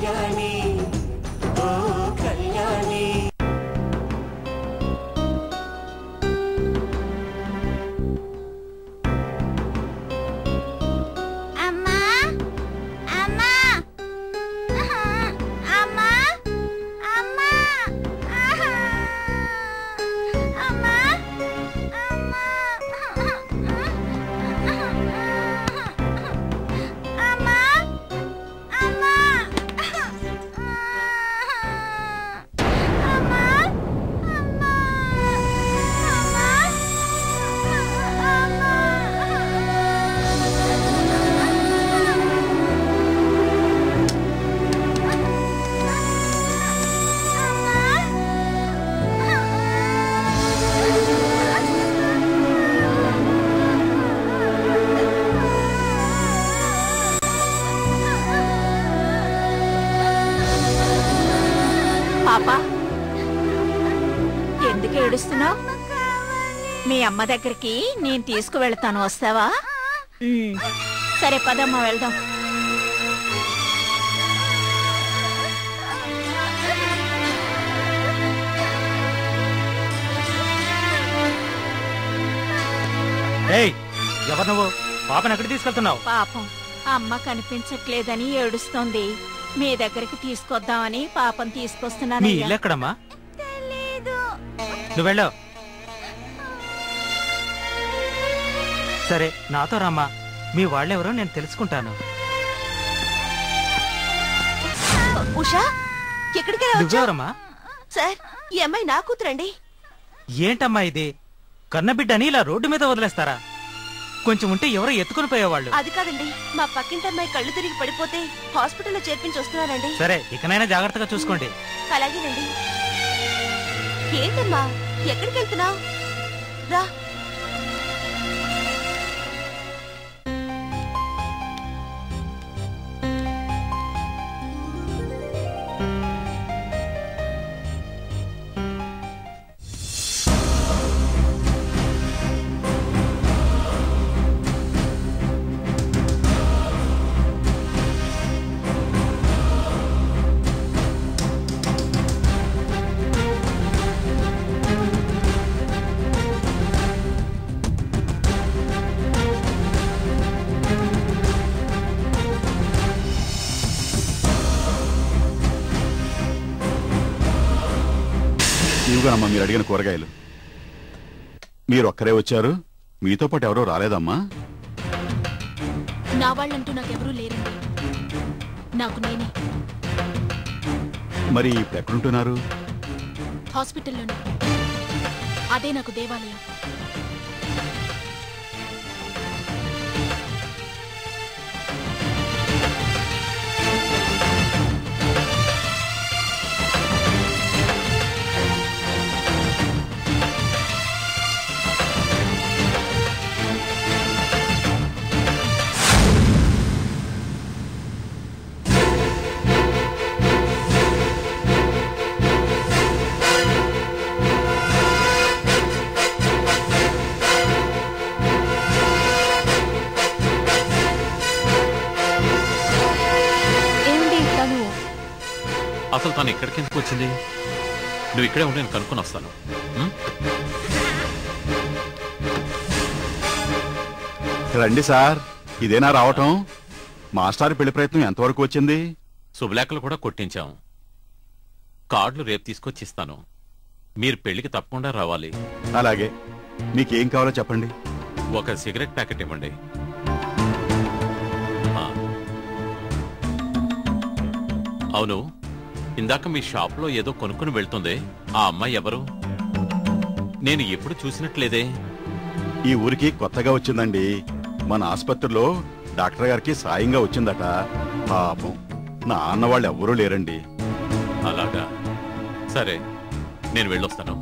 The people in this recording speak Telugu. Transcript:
కళ్యాణి ఓ కళ్యాణి. పాపా, ఎందుకు ఏడుస్తున్నావు? మీ అమ్మ దగ్గరికి నేను తీసుకువెళ్తాను, వస్తావా? సరే పదమ్మా, వెళ్దాం. ఎవరు నువ్వు? పాపను ఎక్కడికి తీసుకెళ్తున్నావు? పాపం అమ్మ కనిపించట్లేదని ఏడుస్తోంది. మీ దగ్గరికి తీసుకొద్దామని పాపం తీసుకొస్తున్నాను. మీ ఇల్లు ఎక్కడమ్మా? నువ్వు వెళ్ళావు. సరే నాతో రమ్మా, మీ వాళ్ళెవరో నేను తెలుసుకుంటాను. ఉషా, ఎక్కడికి నువ్వెవరమ్మా? సార్, ఈ అమ్మాయి నా కూతురండి. ఏంటమ్మా ఇది? కన్నబిడ్డని ఇలా రోడ్డు మీద వదిలేస్తారా? కొంచెం ఉంటే ఎవరో ఎత్తుకుని పోయేవాళ్ళు. అది కాదండి, మా పక్కింటి అమ్మాయి కళ్ళు తిరిగి పడిపోతే హాస్పిటల్లో చేర్పించి వస్తున్నానండి. సరే, ఇకనైనా జాగ్రత్తగా చూసుకోండి. అలాగేనండి. ఏంటమ్మా, ఎక్కడికి వెళ్తున్నావు? రా. ఇవ్వనమ్మా మీరు అడిగిన కూరగాయలు. మీరు ఒక్కరే వచ్చారు? మీతో పాటు ఎవరో రాలేదమ్మా? నా వాళ్ళంటూ నాకెవరూ లేరండి, నాకు నేనే. మరి ఇప్పుడు ఎక్కడుంటున్నారు? హాస్పిటల్లోనే. అదే నాకు దేవాలయం. అసలు తను ఎక్కడికి ఎందుకు వచ్చింది? నువ్వు ఇక్కడే ఉండి నేను కనుక్కొని వస్తాను. రండి సార్, ఇదేనా రావటం? మాస్టర్ పెళ్లి ప్రయత్నం ఎంతవరకు వచ్చింది? శుభలేఖలు కూడా కొట్టించాం. కార్డులు రేపు తీసుకొచ్చి ఇస్తాను. మీరు పెళ్లికి తప్పకుండా రావాలి. అలాగే, మీకేం కావాలో చెప్పండి. ఒక సిగరెట్ ప్యాకెట్ ఇవ్వండి. అవును, ఇందాక మీ షాప్లో ఏదో కొనుక్కుని వెళ్తుంది. ఆ అమ్మాయి ఎవరు? నేను ఎప్పుడు చూసినట్లేదే. ఈ ఊరికి కొత్తగా వచ్చిందండి. మన ఆసుపత్రిలో డాక్టర్ గారికి సాయంగా వచ్చిందట. పాపం, నా అన్న వాళ్ళు ఎవ్వరూ లేరండి. అలాగా, సరే నేను వెళ్ళొస్తాను.